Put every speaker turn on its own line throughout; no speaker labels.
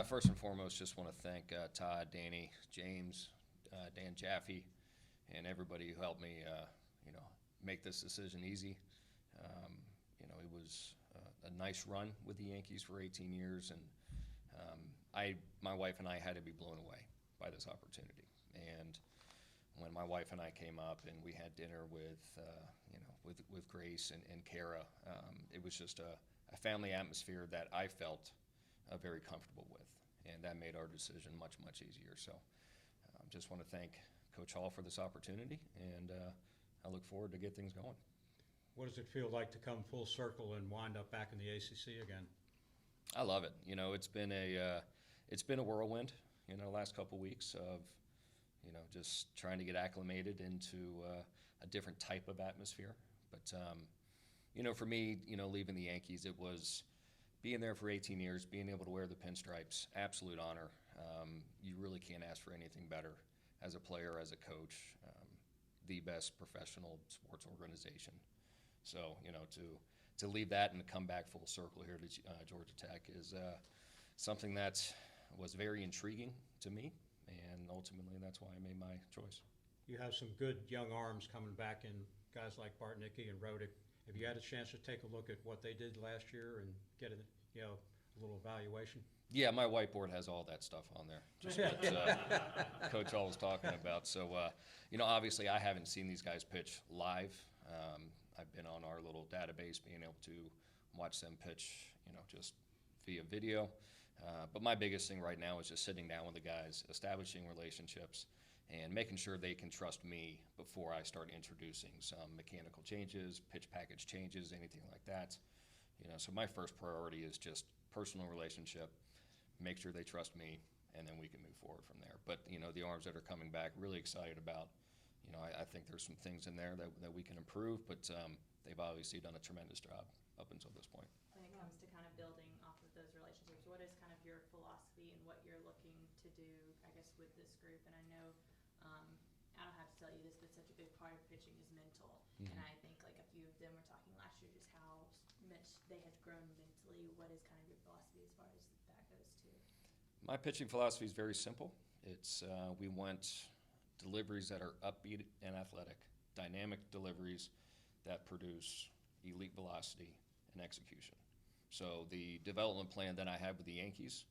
First and foremost, just want to thank Todd, Danny, James, Dan Jaffe, and everybody who helped me, make this decision easy. It was a nice run with the Yankees for 18 years, and my wife and I had to be blown away by this opportunity. And when my wife and I came up and we had dinner with Grace and Kara, it was just a family atmosphere that I felt very comfortable with, and that made our decision much, much easier. So just want to thank Coach Hall for this opportunity, and I look forward to get things going.
What does it feel like to come full circle and wind up back in the ACC again?
I love it. It's been a whirlwind, last couple weeks of, just trying to get acclimated into a different type of atmosphere. But, for me, leaving the Yankees, it was being there for 18 years, being able to wear the pinstripes, absolute honor. You really can't ask for anything better as a player, as a coach, the best professional sports organization. So, to leave that and to come back full circle here to Georgia Tech is something that was very intriguing to me, and ultimately that's why I made my choice.
You have some good young arms coming back in, guys like Bartnicki and Rodick. Have you had a chance to take a look at what they did last year and get a little evaluation?
Yeah, my whiteboard has all that stuff on there, just what Coach Hall was talking about. So, obviously I haven't seen these guys pitch live. I've been on our little database, being able to watch them pitch, just via video. But my biggest thing right now is just sitting down with the guys, establishing relationships, and making sure they can trust me before I start introducing some mechanical changes, pitch package changes, anything like that. So my first priority is just personal relationship, make sure they trust me, and then we can move forward from there. But, the arms that are coming back, really excited about. I think there's some things in there that we can improve, but they've obviously done a tremendous job up until this point.
When it comes to kind of building off of those relationships, what is kind of your philosophy and what you're looking to do, I guess, with this group? And I know, I don't have to tell you this, but such a big part of pitching is mental.
Mm-hmm.
And I think like a few of them were talking last year just how much they have grown mentally. What is kind of your philosophy as far as that goes too?
My pitching philosophy is very simple. It's we want deliveries that are upbeat and athletic, dynamic deliveries that produce elite velocity and execution. So the development plan that I have with the Yankees,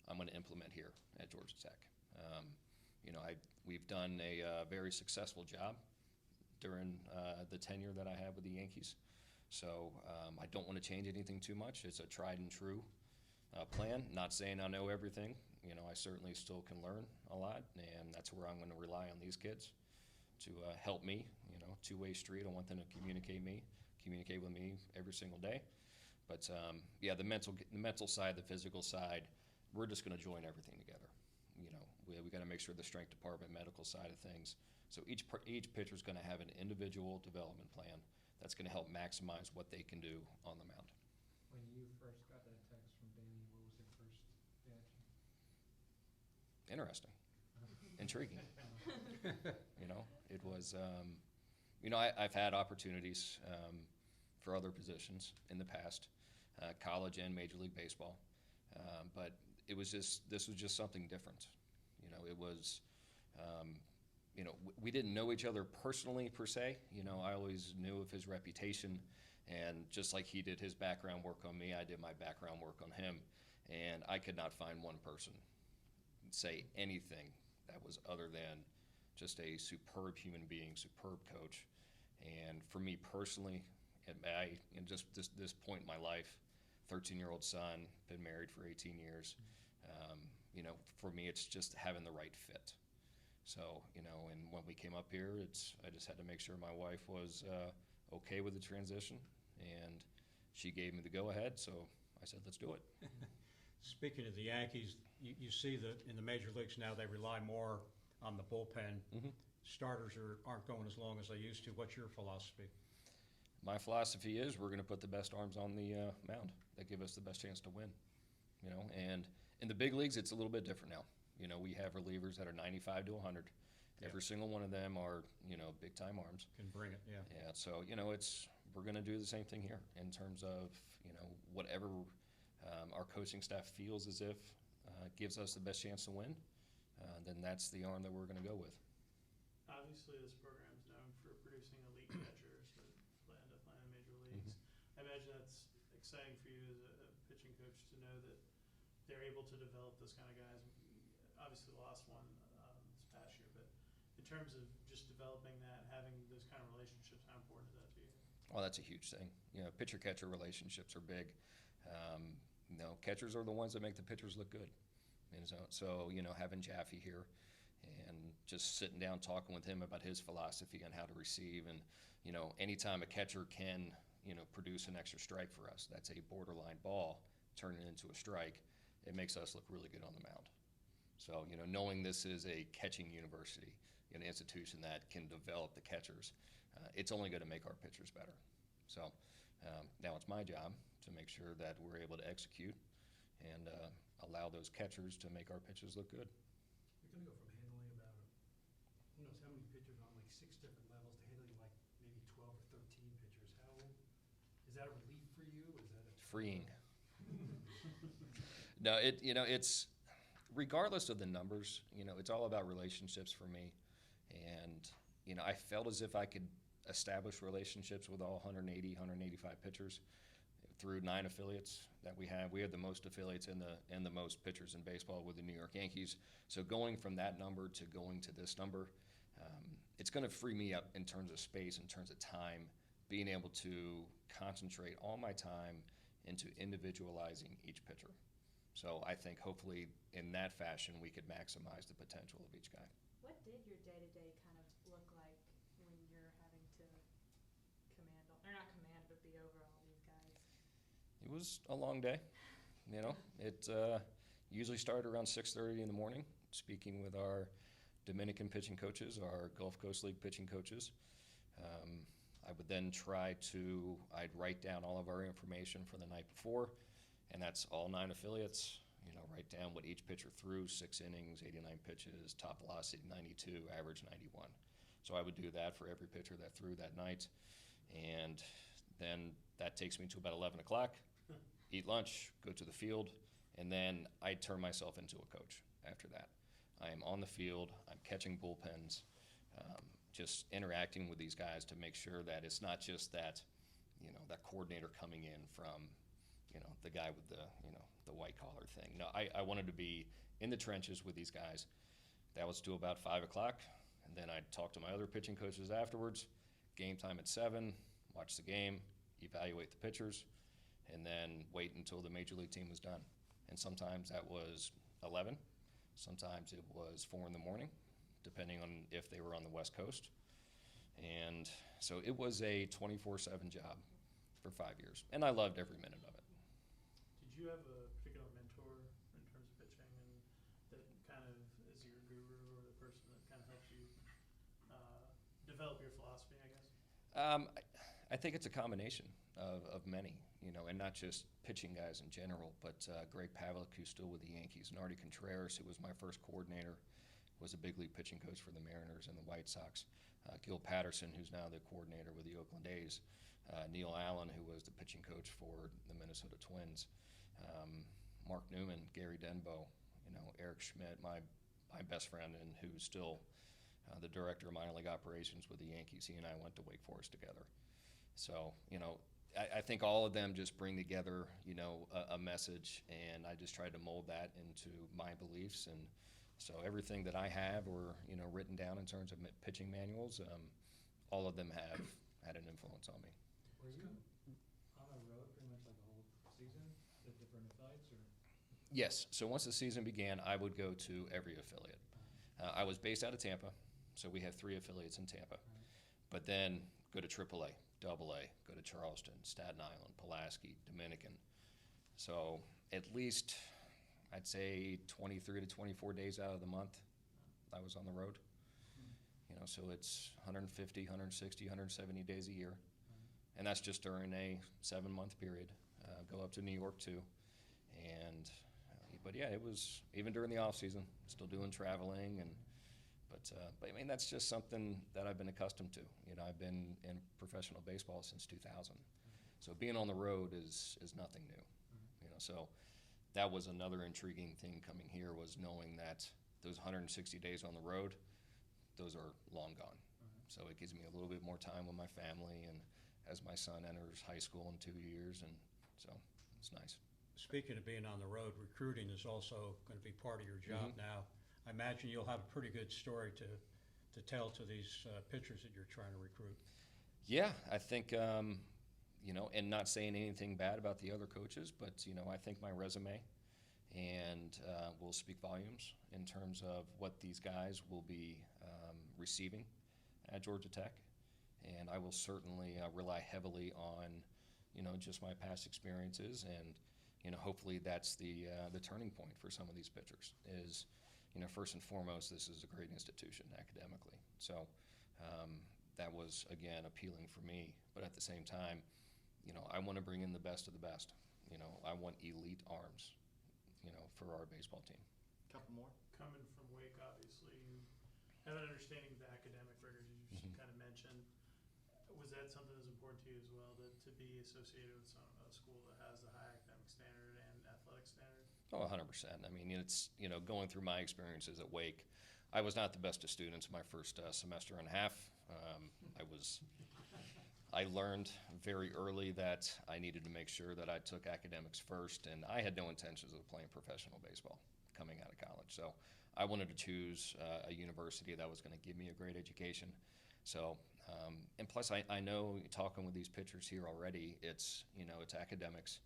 I'm going to implement here at Georgia Tech. We've done a very successful job during the tenure that I have with the Yankees. So I don't want to change anything too much. It's a tried and true plan. Not saying I know everything. I certainly still can learn a lot, and that's where I'm going to rely on these kids to help me. Two-way street. I want them to communicate with me every single day. But the mental side, the physical side, we're just going to join everything together. We got to make sure the strength department, medical side of things. So each pitcher is going to have an individual development plan that's going to help maximize what they can do on the mound.
When you first got that text from Danny, what was your first reaction?
Interesting, intriguing. It was. I've had opportunities for other positions in the past, college and Major League Baseball, but this was just something different. It was. We didn't know each other personally per se. I always knew of his reputation, and just like he did his background work on me, I did my background work on him, and I could not find one person say anything that was other than just a superb human being, superb coach. And for me personally, just this point in my life, 13-year-old son, been married for 18 years. For me, it's just having the right fit. So, and when we came up here, I just had to make sure my wife was okay with the transition, and she gave me the go-ahead, so I said, let's do it.
Speaking of the Yankees, you see that in the major leagues now they rely more on the bullpen.
Mm-hmm.
Starters aren't going as long as they used to. What's your philosophy?
My philosophy is we're going to put the best arms on the mound that give us the best chance to win. And in the big leagues, it's a little bit different now. We have relievers that are 95 to 100.
Yeah.
Every single one of them are, big-time arms.
Can bring it, yeah.
Yeah, so, we're going to do the same thing here in terms of, whatever our coaching staff feels as if gives us the best chance to win, then that's the arm that we're going to go with.
Obviously, this program is known for producing elite catchers that end up playing in major leagues. I imagine that's exciting for you as a pitching coach to know that they're able to develop those kind of guys. Obviously, lost one this past year, but in terms of just developing that, having those kind of relationships, how important is that to you?
Well, that's a huge thing. Pitcher-catcher relationships are big. Catchers are the ones that make the pitchers look good. And so having Jaffe here and just sitting down talking with him about his philosophy on how to receive, and anytime a catcher can produce an extra strike for us, that's a borderline ball, turn it into a strike, it makes us look really good on the mound. So knowing this is a catching university, an institution that can develop the catchers, it's only going to make our pitchers better. So now it's my job to make sure that we're able to execute and allow those catchers to make our pitches look good.
You're going to go from handling about who knows how many pitchers on like 6 different levels to handling like maybe 12 or 13 pitchers. Is that a relief for you? Is that
freeing? No, it's regardless of the numbers. It's all about relationships for me, and I felt as if I could establish relationships with all 180, 185 pitchers through 9 affiliates that we have. We have the most affiliates and the most pitchers in baseball with the New York Yankees. So going from that number to going to this number, it's going to free me up in terms of space, in terms of time, being able to concentrate all my time into individualizing each pitcher. So I think hopefully in that fashion we could maximize the potential of each guy.
What did your day-to-day kind of look like when you're having to command, or not command, but be over all these guys?
It was a long day. It usually started around 6:30 in the morning, speaking with our Dominican pitching coaches, our Gulf Coast League pitching coaches. I would then I'd write down all of our information for the night before, and that's all 9 affiliates. Write down what each pitcher threw, 6 innings, 89 pitches, top velocity 92, average 91. So I would do that for every pitcher that threw that night, and then that takes me to about 11 o'clock, eat lunch, go to the field, and then I turn myself into a coach after that. I am on the field, I'm catching bullpens, just interacting with these guys to make sure that it's not just that, that coordinator coming in from, the guy with the white collar thing. No, I wanted to be in the trenches with these guys. That was till about 5 o'clock, and then I'd talk to my other pitching coaches afterwards. Game time at 7, watch the game, evaluate the pitchers, and then wait until the major league team was done. And sometimes that was 11, sometimes it was 4 in the morning, depending on if they were on the West Coast. And so it was a 24/7 job for 5 years, and I loved every minute of it.
Did you have a particular mentor in terms of pitching, and that kind of is your guru or the person that kind of helped you develop your philosophy, I guess?
I think it's a combination of many, and not just pitching guys in general, but Greg Pavlik, who's still with the Yankees, Nardi Contreras, who was my first coordinator, was a big league pitching coach for the Mariners and the White Sox. Gil Patterson, who's now the coordinator with the Oakland A's. Neil Allen, who was the pitching coach for the Minnesota Twins. Mark Newman, Gary Denbo, Eric Schmidt, my best friend, and who's still the director of minor league operations with the Yankees. He and I went to Wake Forest together. So, I think all of them just bring together, a message, and I just tried to mold that into my beliefs. And so everything that I have or, written down in terms of pitching manuals, all of them have had an influence on me.
Were you on the road pretty much like the whole season at different affiliates, or?
Yes. So once the season began, I would go to every affiliate. I was based out of Tampa, so we have 3 affiliates in Tampa. But then go to AAA, AA, go to Charleston, Staten Island, Pulaski, Dominican. So at least, I'd say 23 to 24 days out of the month, I was on the road. So it's 150, 160, 170 days a year. And that's just during a 7-month period. Go up to New York too. But yeah, it was, even during the off season, still doing traveling. But I mean, that's just something that I've been accustomed to. I've been in professional baseball since 2000. So being on the road is nothing new. So that was another intriguing thing coming here, was knowing that those 160 days on the road, those are long gone. So it gives me a little bit more time with my family, and as my son enters high school in 2 years, and so it's nice.
Speaking of being on the road, recruiting is also going to be part of your job now. I imagine you'll have a pretty good story to tell to these pitchers that you're trying to recruit.
Yeah, I think, you know, and not saying anything bad about the other coaches, but, you know, I think my resume and will speak volumes in terms of what these guys will be receiving at Georgia Tech. And I will certainly rely heavily on, you know, just my past experiences, and, you know, hopefully that's the turning point for some of these pitchers is, you know, first and foremost, this is a great institution academically. So that was, again, appealing for me. But at the same time, you know, I want to bring in the best of the best. You know, I want elite arms, you know, for our baseball team.
Couple more.
Coming from Wake, obviously, you have an understanding of the academic rigors you just kind of mentioned. Was that something that was important to you as well, to be associated with a school that has the high academic standard and athletic standard?
Oh, 100%. I mean, it's, you know, going through my experiences at Wake, I was not the best of students my first semester and a half. I learned very early that I needed to make sure that I took academics first, and I had no intentions of playing professional baseball coming out of college. So I wanted to choose a university that was going to give me a great education. So, and plus I know, talking with these pitchers here already, it's, you know, it's academics,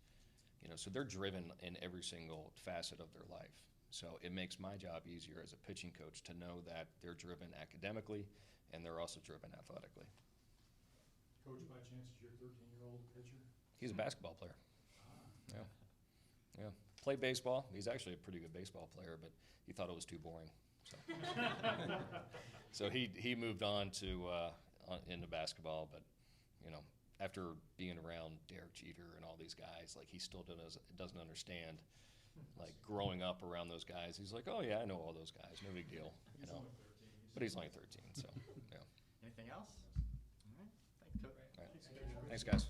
you know, so they're driven in every single facet of their life. So it makes my job easier as a pitching coach to know that they're driven academically and they're also driven athletically.
Coach, by chance, is your 13-year-old a pitcher?
He's a basketball player. Yeah. Played baseball. He's actually a pretty good baseball player, but he thought it was too boring. So, so he moved on to into basketball. But, you know, after being around Derek Jeter and all these guys, like, he still doesn't understand, like, growing up around those guys. He's like, oh yeah, I know all those guys. No big deal. You know. But he's only 13. So yeah.
Anything else? All right. Thanks, Coach.
All right. Thanks, guys.